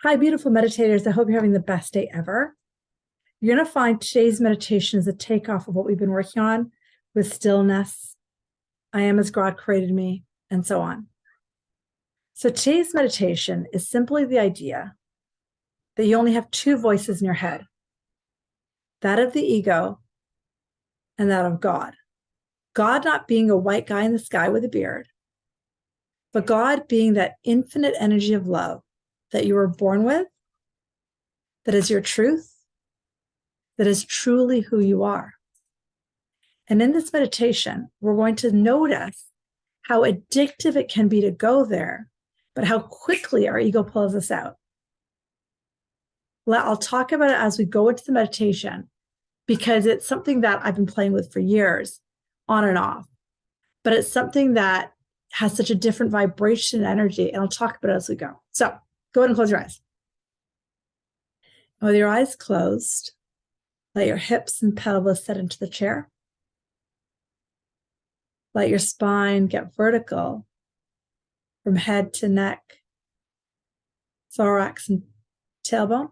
Hi, beautiful meditators. I hope you're having the best day ever. You're going to find today's meditation is a takeoff of what we've been working on with stillness, I am as God created me, and so on. So today's meditation is simply the idea that you only have two voices in your head, that of the ego and that of God. God not being a white guy in the sky with a beard, but God being that infinite energy of love that you were born with, that is your truth, that is truly who you are. And in this meditation, we're going to notice how addictive it can be to go there, but how quickly our ego pulls us out. I'll talk about it as we go into the meditation because it's something that I've been playing with for years, on and off. But it's something that has such a different vibration and energy, and I'll talk about it as we go. So go ahead and close your eyes. With your eyes closed, let your hips and pelvis set into the chair. Let your spine get vertical from head to neck, thorax and tailbone.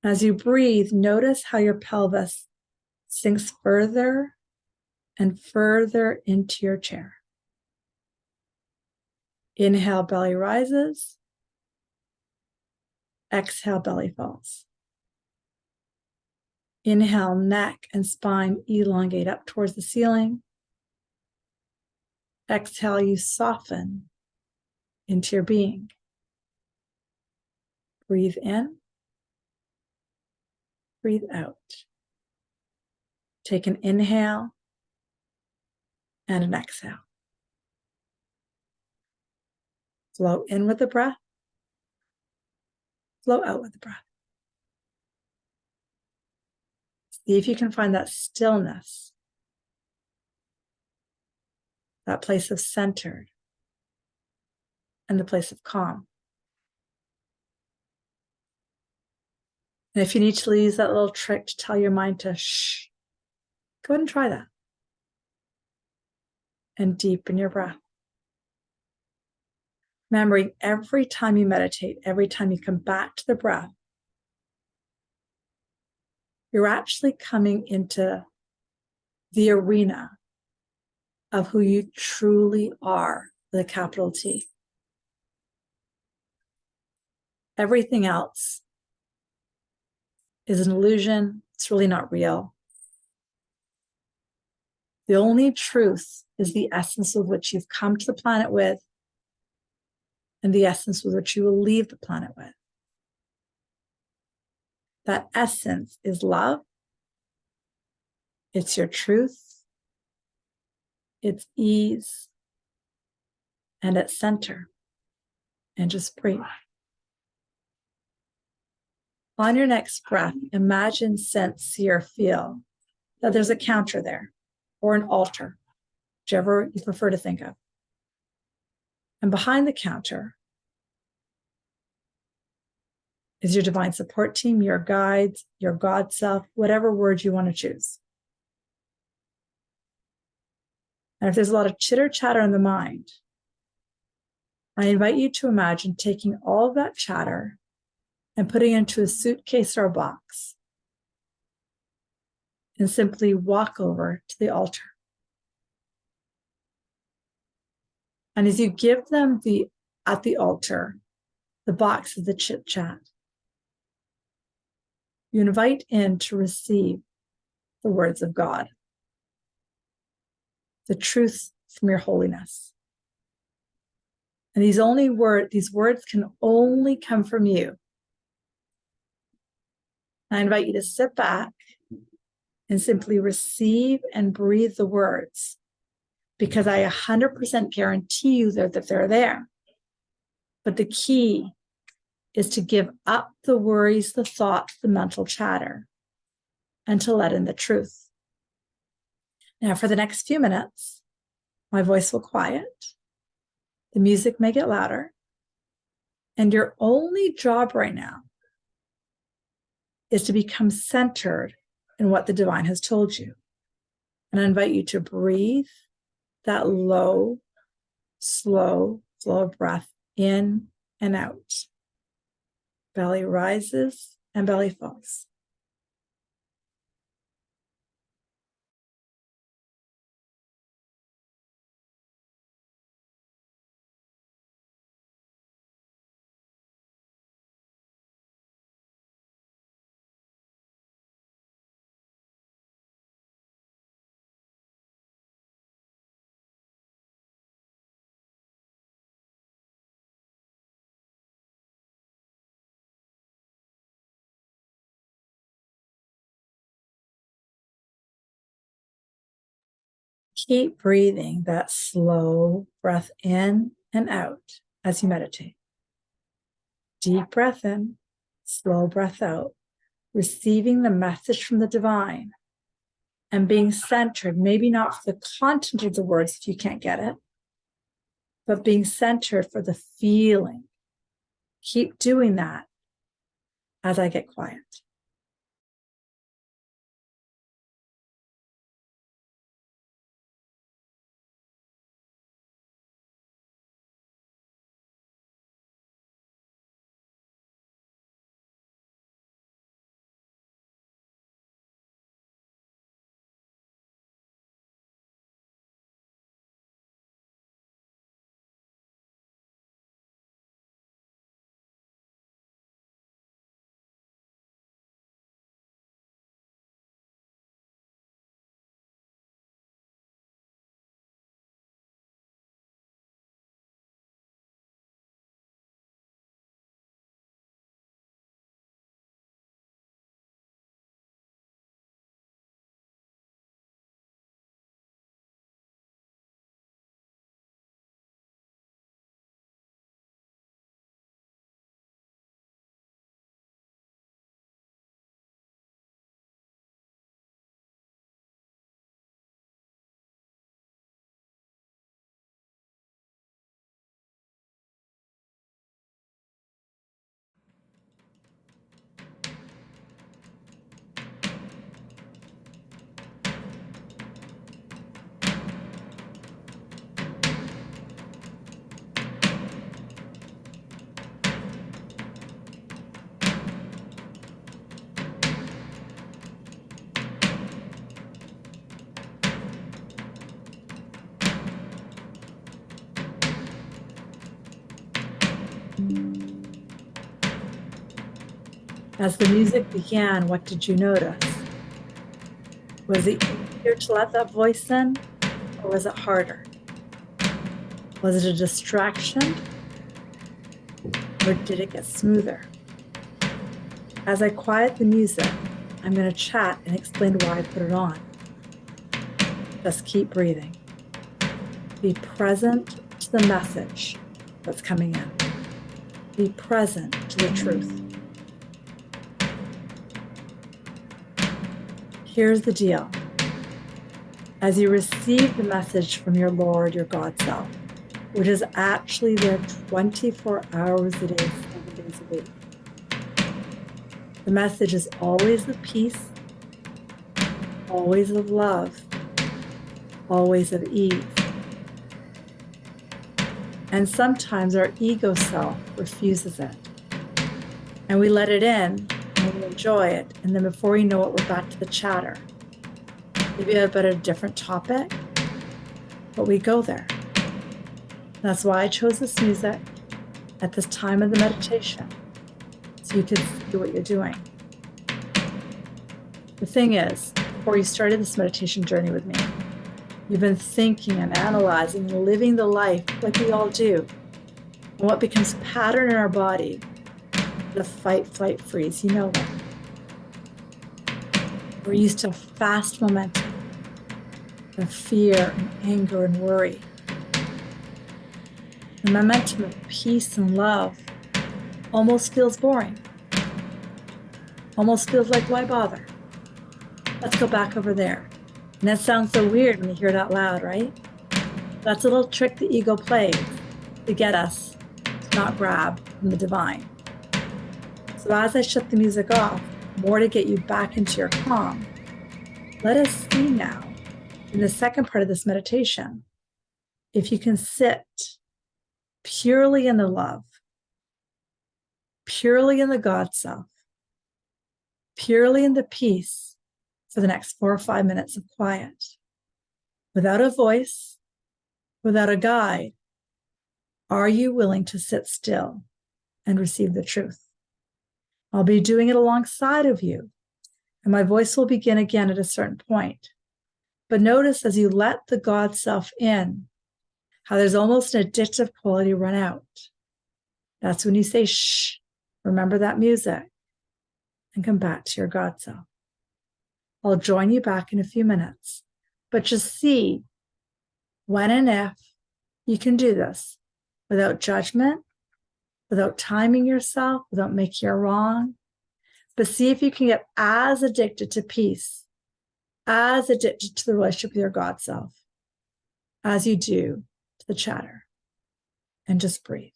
As you breathe, notice how your pelvis sinks further and further into your chair. Inhale, belly rises. Exhale, belly falls. Inhale, neck and spine elongate up towards the ceiling. Exhale, you soften into your being. Breathe in. Breathe out. Take an inhale and an exhale. Flow in with the breath. Flow out with the breath. See if you can find that stillness, that place of centered, and the place of calm. And if you need to use that little trick to tell your mind to shh, go ahead and try that. And deepen your breath. Remembering every time you meditate, every time you come back to the breath, you're actually coming into the arena of who you truly are with a capital T. Everything else is an illusion. It's really not real. The only truth is the essence of which you've come to the planet with and the essence with which you will leave the planet with. That essence is love. It's your truth. It's ease. And it's center. And just breathe. On your next breath, imagine, sense, see, or feel that there's a counter there or an altar, whichever you prefer to think of. And behind the counter is your divine support team, your guides, your God self, whatever word you want to choose. And if there's a lot of chitter chatter in the mind, I invite you to imagine taking all of that chatter and putting it into a suitcase or a box and simply walk over to the altar. And as you give them at the altar, the box of the chit chat, you invite in to receive the words of God, the truth from your holiness. And these words can only come from you. I invite you to sit back and simply receive and breathe the words, because I 100% guarantee you that they're there. But the key is to give up the worries, the thoughts, the mental chatter, and to let in the truth. Now, for the next few minutes, my voice will quiet, the music may get louder, and your only job right now is to become centered in what the divine has told you. And I invite you to breathe that low, slow flow of breath in and out. Belly rises and belly falls. Keep breathing that slow breath in and out as you meditate. Deep breath in, slow breath out, receiving the message from the divine and being centered, maybe not for the content of the words if you can't get it, but being centered for the feeling. Keep doing that as I get quiet. As the music began, what did you notice? Was it easier to let that voice in, or was it harder? Was it a distraction, or did it get smoother? As I quiet the music, I'm going to chat and explain why I put it on. Just keep breathing. Be present to the message that's coming in. Be present to the truth. Here's the deal. As you receive the message from your Lord, your God self, which is actually there 24 hours a day, 7 days a week, the message is always of peace, always of love, always of ease. And sometimes our ego self refuses it. And we let it in and we enjoy it. And then before you know it, we're back to the chatter. Maybe about a different topic, but we go there. That's why I chose this music at this time of the meditation, so you can see what you're doing. The thing is, before you started this meditation journey with me, you've been thinking and analyzing and living the life like we all do. And what becomes pattern in our body, the fight, flight, freeze, you know that. We're used to fast momentum, and fear and anger and worry. The momentum of peace and love almost feels boring. Almost feels like, why bother? Let's go back over there. And that sounds so weird when you hear it out loud, right? That's a little trick the ego plays to get us to not grab from the divine. So as I shut the music off, more to get you back into your calm, let us see now, in the second part of this meditation, if you can sit purely in the love, purely in the God self, purely in the peace for the next 4 or 5 minutes of quiet, without a voice, without a guide. Are you willing to sit still and receive the truth? I'll be doing it alongside of you, and my voice will begin again at a certain point. But notice as you let the God self in, how there's almost an addictive quality run out. That's when you say, shh, remember that music, and come back to your God self. I'll join you back in a few minutes, but just see when and if you can do this without judgment, without timing yourself, without making it wrong. But see if you can get as addicted to peace, as addicted to the relationship with your God self, as you do to the chatter. And just breathe.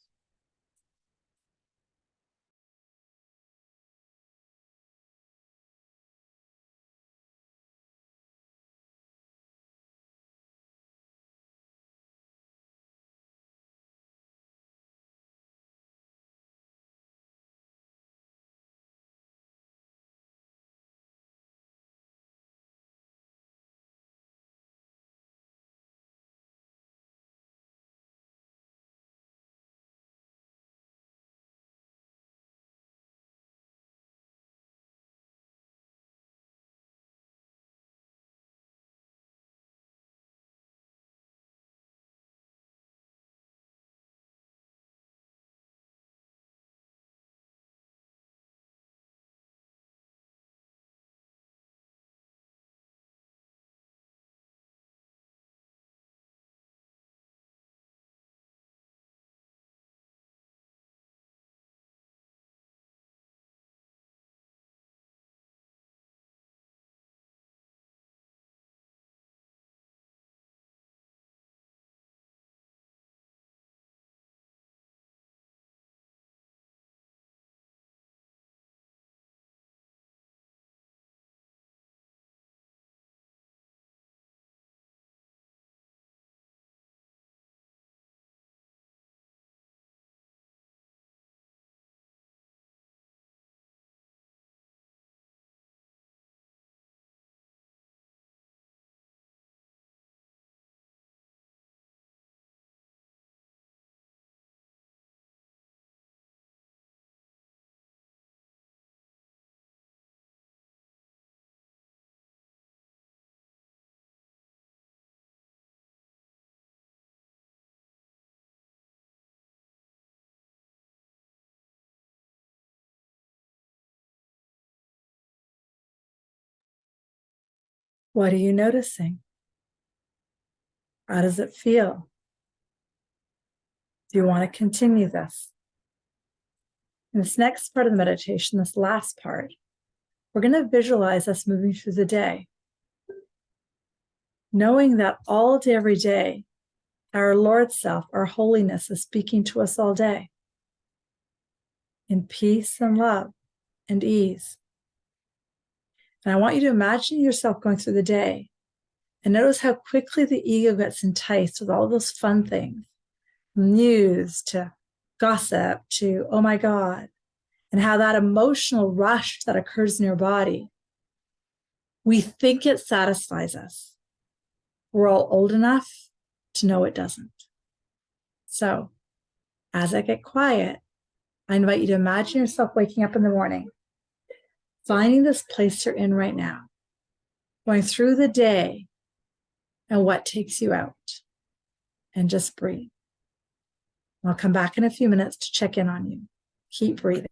What are you noticing? How does it feel? Do you want to continue this? In this next part of the meditation, this last part, we're going to visualize us moving through the day, knowing that all day, every day, our Lord self, our holiness is speaking to us all day in peace and love and ease. And I want you to imagine yourself going through the day and notice how quickly the ego gets enticed with all those fun things, news to gossip to, oh my God, and how that emotional rush that occurs in your body, we think it satisfies us. We're all old enough to know it doesn't. So as I get quiet, I invite you to imagine yourself waking up in the morning, finding this place you're in right now, going through the day and what takes you out, and just breathe. I'll come back in a few minutes to check in on you. Keep breathing.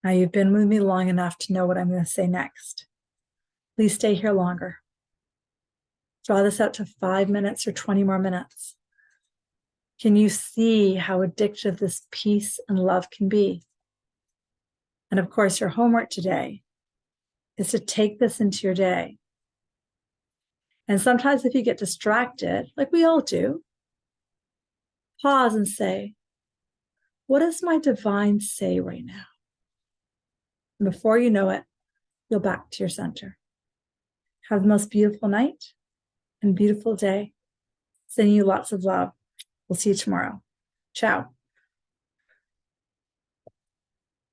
Now you've been with me long enough to know what I'm going to say next. Please stay here longer. Draw this out to 5 minutes or 20 more minutes. Can you see how addictive this peace and love can be? And of course, your homework today is to take this into your day. And sometimes if you get distracted, like we all do, pause and say, what does my divine say right now? And before you know it, you'll back to your center. Have the most beautiful night and beautiful day. Sending you lots of love. We'll see you tomorrow. Ciao.